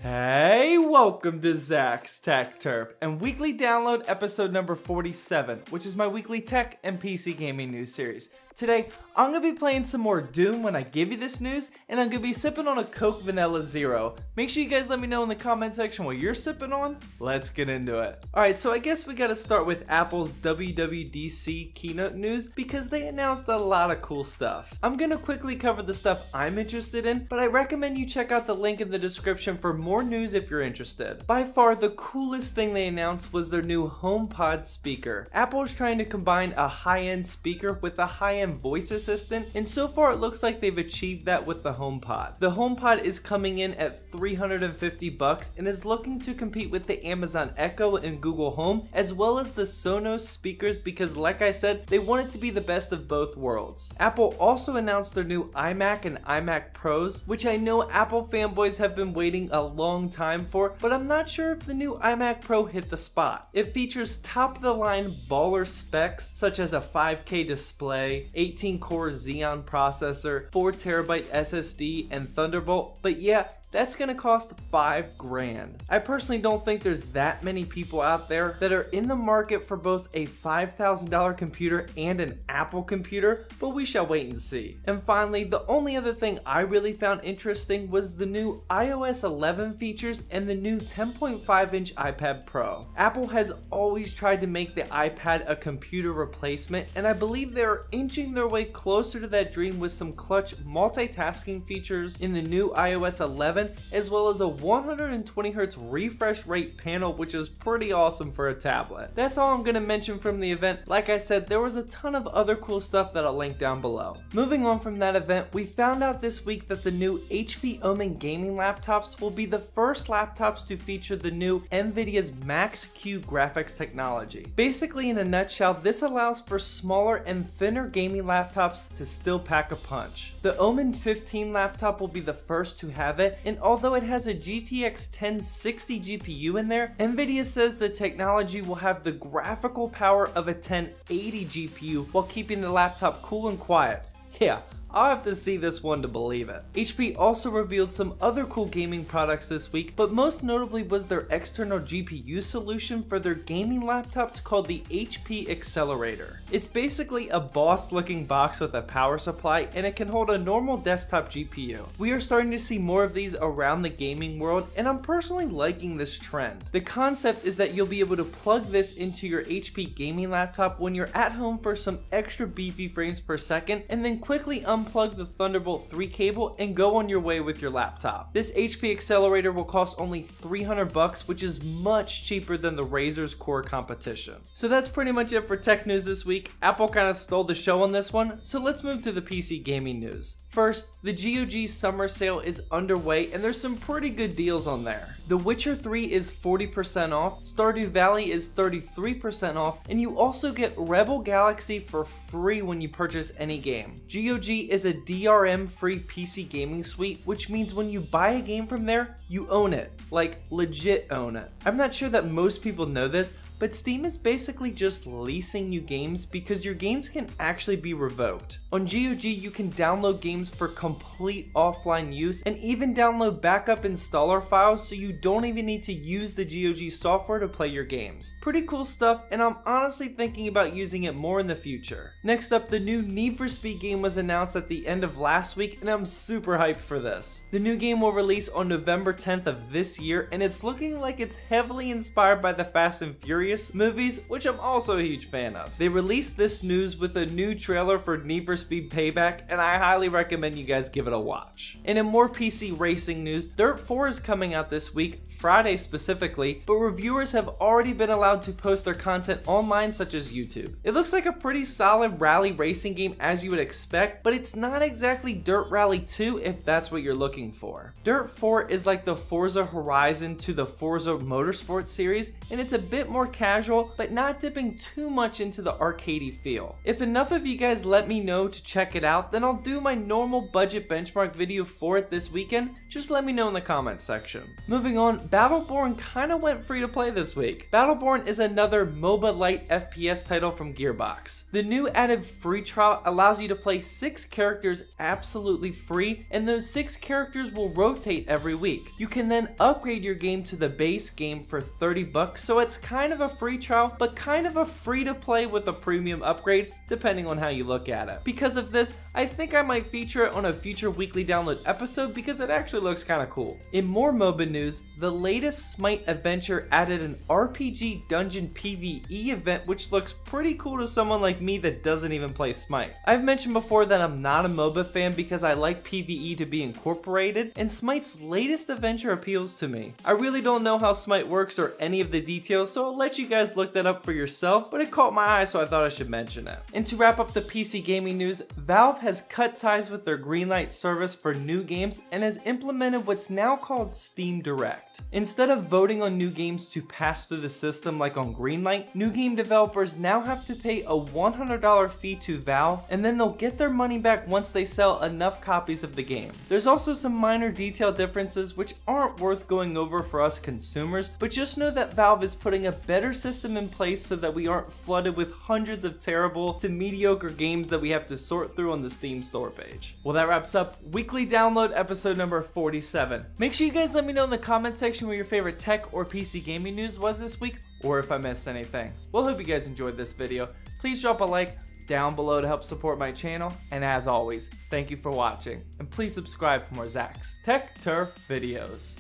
Hey, welcome to Zach's Tech Turf and weekly download episode number 47, which is my weekly tech and PC gaming news series. Today, I'm going to be playing some more Doom when I give you this news, and I'm going to be sipping on a Coke Vanilla Zero. Make sure you guys let me know in the comment section what you're sipping on. Let's get into it. Alright, so I guess we got to start with Apple's WWDC keynote news because they announced a lot of cool stuff. I'm going to quickly cover the stuff I'm interested in, but I recommend you check out the link in the description for more news if you're interested. By far, the coolest thing they announced was their new HomePod speaker. Apple is trying to combine a high-end speaker with a high-end voice assistant, and so far it looks like they've achieved that with the HomePod. The HomePod is coming in at $350 and is looking to compete with the Amazon Echo and Google Home, as well as the Sonos speakers because, like I said, they want it to be the best of both worlds. Apple also announced their new iMac and iMac Pros, which I know Apple fanboys have been waiting a long time for, but I'm not sure if the new iMac Pro hit the spot. It features top-of-the-line baller specs such as a 5K display, 18-core Xeon processor, 4TB SSD, and Thunderbolt, but yeah, that's gonna cost $5 grand. I personally don't think there's that many people out there that are in the market for both a $5,000 computer and an Apple computer, but we shall wait and see. And finally, the only other thing I really found interesting was the new iOS 11 features and the new 10.5-inch iPad Pro. Apple has always tried to make the iPad a computer replacement, and I believe they're inching their way closer to that dream with some clutch multitasking features in the new iOS 11, as well as a 120Hz refresh rate panel, which is pretty awesome for a tablet. That's all I'm going to mention from the event. Like I said, there was a ton of other cool stuff that I'll link down below. Moving on from that event, we found out this week that the new HP Omen gaming laptops will be the first laptops to feature the new NVIDIA's Max-Q graphics technology. Basically, in a nutshell, this allows for smaller and thinner gaming laptops to still pack a punch. The Omen 15 laptop will be the first to have it, and although it has a GTX 1060 GPU in there, NVIDIA says the technology will have the graphical power of a 1080 GPU while keeping the laptop cool and quiet. Yeah, I'll have to see this one to believe it. HP also revealed some other cool gaming products this week, but most notably was their external GPU solution for their gaming laptops called the HP Accelerator. It's basically a boss-looking box with a power supply, and it can hold a normal desktop GPU. We are starting to see more of these around the gaming world, and I'm personally liking this trend. The concept is that you'll be able to plug this into your HP gaming laptop when you're at home for some extra beefy frames per second, and then quickly unplug the Thunderbolt 3 cable and go on your way with your laptop. This HP Accelerator will cost only $300, which is much cheaper than the Razer's core competition. So that's pretty much it for tech news this week. Apple kind of stole the show on this one, so let's move to the PC gaming news. First, the GOG Summer Sale is underway and there's some pretty good deals on there. The Witcher 3 is 40% off, Stardew Valley is 33% off, and you also get Rebel Galaxy for free when you purchase any game. GOG is a DRM-free PC gaming suite, which means when you buy a game from there, you own it. Like, legit own it. I'm not sure that most people know this, but Steam is basically just leasing you games because your games can actually be revoked. On GOG, you can download games for complete offline use and even download backup installer files so you don't even need to use the GOG software to play your games. Pretty cool stuff, and I'm honestly thinking about using it more in the future. Next up, the new Need for Speed game was announced at the end of last week, and I'm super hyped for this. The new game will release on November 10th of this year, and it's looking like it's heavily inspired by the Fast and Furious movies, which I'm also a huge fan of. They released this news with a new trailer for Need for Speed Payback, and I highly recommend you guys give it a watch. And in more PC racing news, Dirt 4 is coming out this week, Friday specifically, but reviewers have already been allowed to post their content online such as YouTube. It looks like a pretty solid rally racing game as you would expect, but it's not exactly Dirt Rally 2 if that's what you're looking for. Dirt 4 is like the Forza Horizon to the Forza Motorsport series, and it's a bit more casual, but not dipping too much into the arcadey feel. If enough of you guys let me know to check it out, then I'll do my normal budget benchmark video for it this weekend, Just let me know in the comments section. Moving on, Battleborn kinda went free to play this week. Battleborn is another MOBA light FPS title from Gearbox. The new added free trial allows you to play 6 characters absolutely free, and those 6 characters will rotate every week. You can then upgrade your game to the base game for $30, so it's kind of a free trial, but kind of a free to play with a premium upgrade, depending on how you look at it. Because of this, I think I might feature it on a future weekly download episode because it actually looks kinda cool. In more MOBA news, the latest Smite adventure added an RPG dungeon PVE event, which looks pretty cool to someone like me that doesn't even play Smite. I've mentioned before that I'm not a MOBA fan because I like PVE to be incorporated, and Smite's latest adventure appeals to me. I really don't know how Smite works or any of the details, so I'll let you guys look that up for yourselves, but it caught my eye, so I thought I should mention it. And to wrap up the PC gaming news, Valve has cut ties with their Greenlight service for new games and has implemented what's now called Steam Direct. Instead of voting on new games to pass through the system like on Greenlight, new game developers now have to pay a $100 fee to Valve, and then they'll get their money back once they sell enough copies of the game. There's also some minor detail differences which aren't worth going over for us consumers, but just know that Valve is putting a better system in place so that we aren't flooded with hundreds of terrible to mediocre games that we have to sort through on the Steam store page. Well, that wraps up weekly download episode number 47. Make sure you guys let me know in the comment section what your favorite tech or PC gaming news was this week, or if I missed anything. Well, hope you guys enjoyed this video. Please drop a like down below to help support my channel, and as always, thank you for watching, and please subscribe for more Zach's Tech Turf videos.